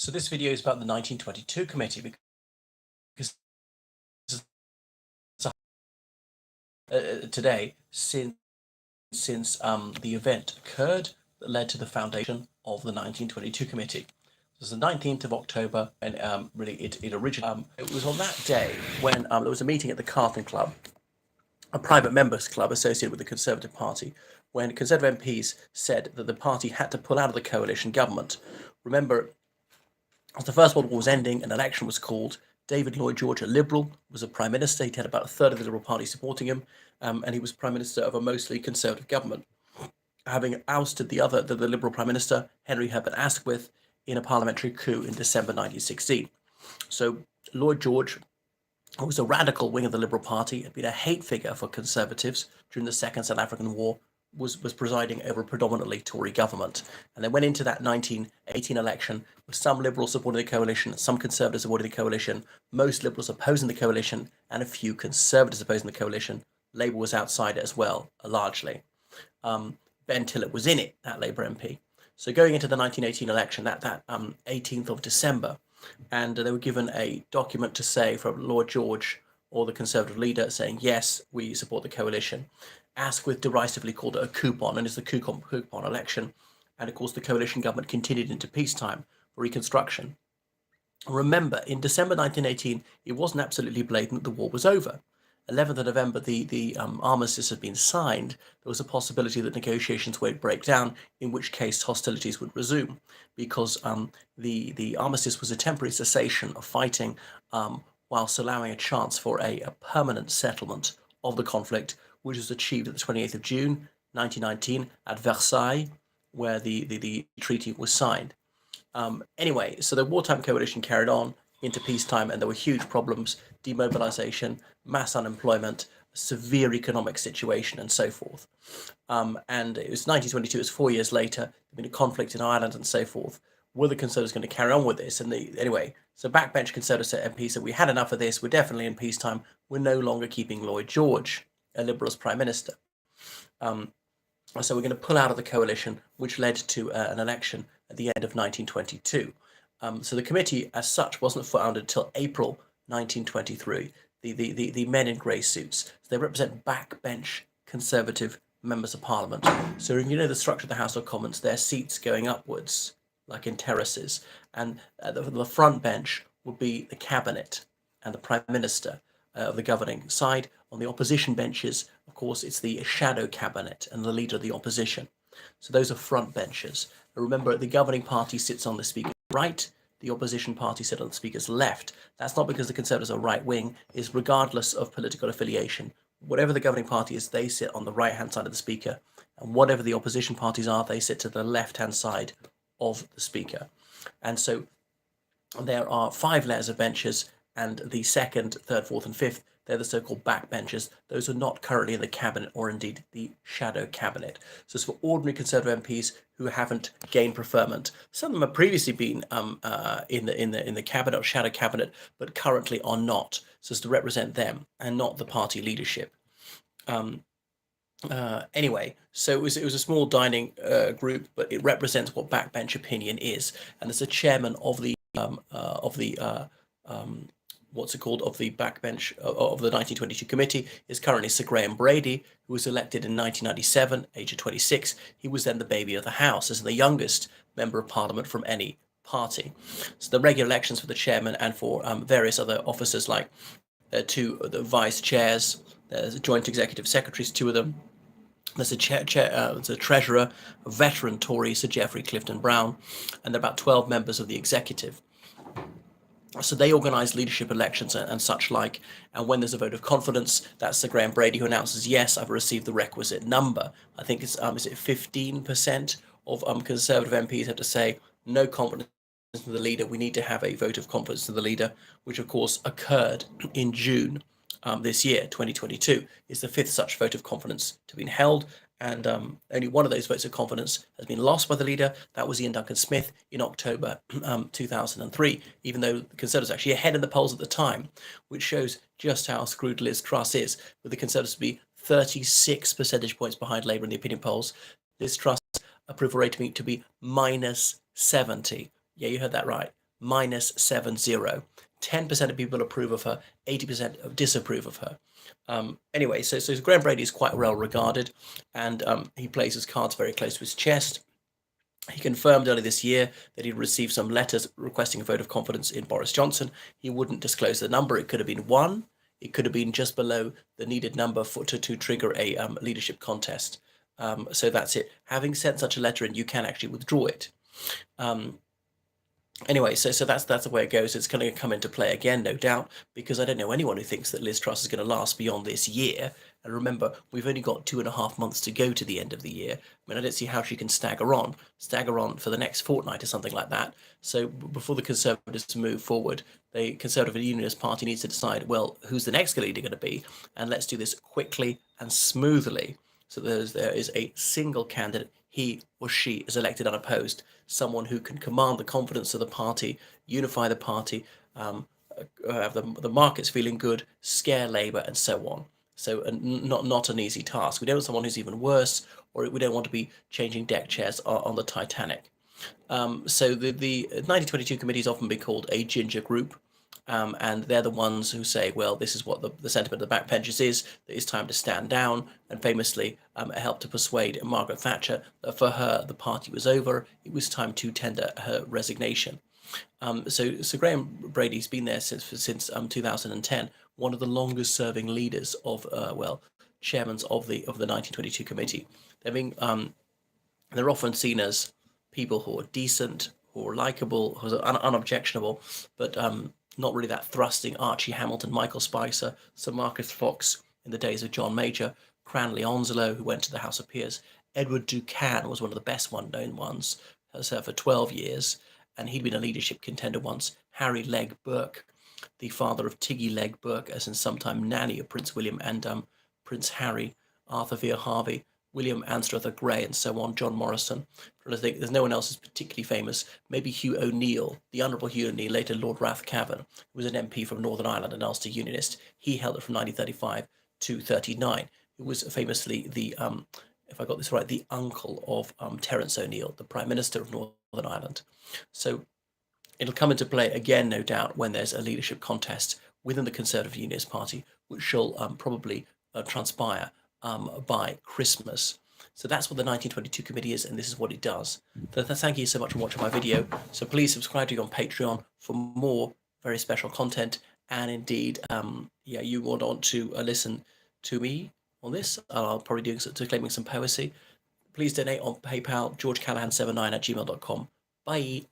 So this video is about the 1922 committee because today, since the event occurred that led to the foundation of the 1922 committee. It was the 19th of October, and really it originated. It was on that day when there was a meeting at the Carlton Club, a private members club associated with the Conservative Party, when Conservative MPs said that the party had to pull out of the coalition government. Remember, as the First World War was ending, an election was called. David Lloyd George, a Liberal, was a Prime Minister. He had about a third of the Liberal Party supporting him, and he was Prime Minister of a mostly Conservative government, having ousted the Liberal Prime Minister, Henry Herbert Asquith, in a parliamentary coup in December 1916. So Lloyd George, who was a radical wing of the Liberal Party, had been a hate figure for Conservatives during the Second South African War, was presiding over a predominantly Tory government. And they went into that 1918 election with some Liberals supporting the coalition, some Conservatives supporting the coalition, most Liberals opposing the coalition, and a few Conservatives opposing the coalition. Labour was outside it as well, largely. Ben Tillett was in it, that Labour MP. So going into the 1918 election, that 18th of December, and they were given a document to say from Lloyd George or the Conservative leader saying, yes, we support the coalition. Asquith derisively called it a coupon, and it's the coupon election. And of course, the coalition government continued into peacetime for reconstruction. Remember, in December 1918, it wasn't absolutely blatant that the war was over. 11th of November, the armistice had been signed. There was a possibility that negotiations would break down, in which case hostilities would resume, because the armistice was a temporary cessation of fighting, whilst allowing a chance for a permanent settlement of the conflict, which was achieved at the 28th of June, 1919, at Versailles, where the treaty was signed. Anyway, so the wartime coalition carried on into peacetime, and there were huge problems: demobilization, mass unemployment, severe economic situation, and so forth. And it was 1922, it was 4 years later, there'd been a conflict in Ireland and so forth. Were the Conservatives going to carry on with this? And anyway, so backbench Conservative MPs said, we had enough of this, we're definitely in peacetime, we're no longer keeping Lloyd George, a Liberal, as Prime Minister. So we're going to pull out of the coalition, which led to an election at the end of 1922. So the committee as such wasn't founded until April 1923. The men in grey suits, so they represent backbench Conservative members of Parliament. So you know the structure of the House of Commons, their seats going upwards, like in terraces, and the front bench would be the Cabinet and the Prime Minister of the governing side. On the opposition benches, of course, it's the shadow cabinet and the leader of the opposition. So those are front benches. Remember, the governing party sits on the Speaker's right, the opposition party sit on the Speaker's left. That's not because the Conservatives are right-wing, it's regardless of political affiliation. Whatever the governing party is, they sit on the right-hand side of the Speaker, and whatever the opposition parties are, they sit to the left-hand side of the Speaker. And so there are 5 layers of benches, and the second, third, fourth, and fifth, they're the so-called backbenchers. Those are not currently in the cabinet, or indeed the shadow cabinet. So it's for ordinary Conservative MPs who haven't gained preferment. Some of them have previously been in the cabinet or shadow cabinet, but currently are not. So it's to represent them and not the party leadership. Anyway, so it was a small dining group, but it represents what backbench opinion is. And as the chairman of the of the backbench of the 1922 committee is currently Sir Graham Brady, who was elected in 1997, age of 26. He was then the baby of the House, as the youngest member of Parliament from any party. So the regular elections for the chairman and for various other officers, like the vice chairs, there's joint executive secretaries, 2 of them. There's a treasurer, a veteran Tory, Sir Geoffrey Clifton Brown, and there are about 12 members of the executive. So they organise leadership elections and such like, and when there's a vote of confidence, that's Sir Graham Brady who announces, yes, I've received the requisite number. I think it's, is it 15% of Conservative MPs have to say, no confidence in the leader, we need to have a vote of confidence in the leader, which of course occurred in June this year, 2022, is the 5th such vote of confidence to be held. And only one of those votes of confidence has been lost by the leader. That was Ian Duncan Smith in October 2003, even though the Conservatives actually ahead in the polls at the time, which shows just how screwed Liz Truss is, with the Conservatives to be 36 percentage points behind Labour in the opinion polls. Liz Truss approval rating to be -70. Yeah, you heard that right. -70. 10% of people approve of her, 80% disapprove of her. Anyway, so Graham Brady is quite well regarded, and he plays his cards very close to his chest. He confirmed earlier this year that he'd received some letters requesting a vote of confidence in Boris Johnson. He wouldn't disclose the number. It could have been 1. It could have been just below the needed number to trigger a leadership contest. So that's it. Having sent such a letter in, you can actually withdraw it. Anyway, so that's the way it goes. It's going to come into play again, no doubt, because I don't know anyone who thinks that Liz Truss is going to last beyond this year. And remember, we've only got 2.5 months to go to the end of the year. I mean, I don't see how she can stagger on for the next fortnight or something like that. So before the Conservatives move forward, the Conservative and Unionist Party needs to decide, well, who's the next leader going to be? And let's do this quickly and smoothly. So there is a single candidate. He or she is elected unopposed, someone who can command the confidence of the party, unify the party, have the markets feeling good, scare Labour, and so on. So not an easy task. We don't want someone who's even worse, or we don't want to be changing deck chairs on the Titanic. So the 1922 committee has often been called a ginger group. And they're the ones who say, well, this is what the sentiment of the backbenchers is, that it's time to stand down, and famously helped to persuade Margaret Thatcher that for her, the party was over, it was time to tender her resignation. So Graham Brady's been there since 2010, one of the longest serving leaders of, chairmen of the 1922 committee. They're often seen as people who are decent, who are likable, who are unobjectionable, but not really that thrusting. Archie Hamilton, Michael Spicer, Sir Marcus Fox in the days of John Major, Cranley Onslow, who went to the House of Peers. Edward Buchan was one of the best known ones, has served for 12 years, and he'd been a leadership contender once. Harry Legg Burke, the father of Tiggy Legg Burke, as in sometime nanny of Prince William and Prince Harry, Arthur Vere Harvey, William Anstruther Gray, and so on, John Morrison. I think there's no one else who's particularly famous. Maybe Hugh O'Neill, the Honourable Hugh O'Neill, later Lord Rathcavan, who was an MP from Northern Ireland and Ulster Unionist. He held it from 1935 to 39. He was famously the, if I got this right, the uncle of Terence O'Neill, the Prime Minister of Northern Ireland. So it'll come into play again, no doubt, when there's a leadership contest within the Conservative Unionist Party, which shall probably transpire by Christmas. So that's what the 1922 committee is, and this is what it does. So thank you so much for watching my video. So please subscribe to me on Patreon for more very special content. And indeed, you want to listen to me on this. I'll probably do claiming some poesy. Please donate on PayPal, georgecallahan79@gmail.com. Bye.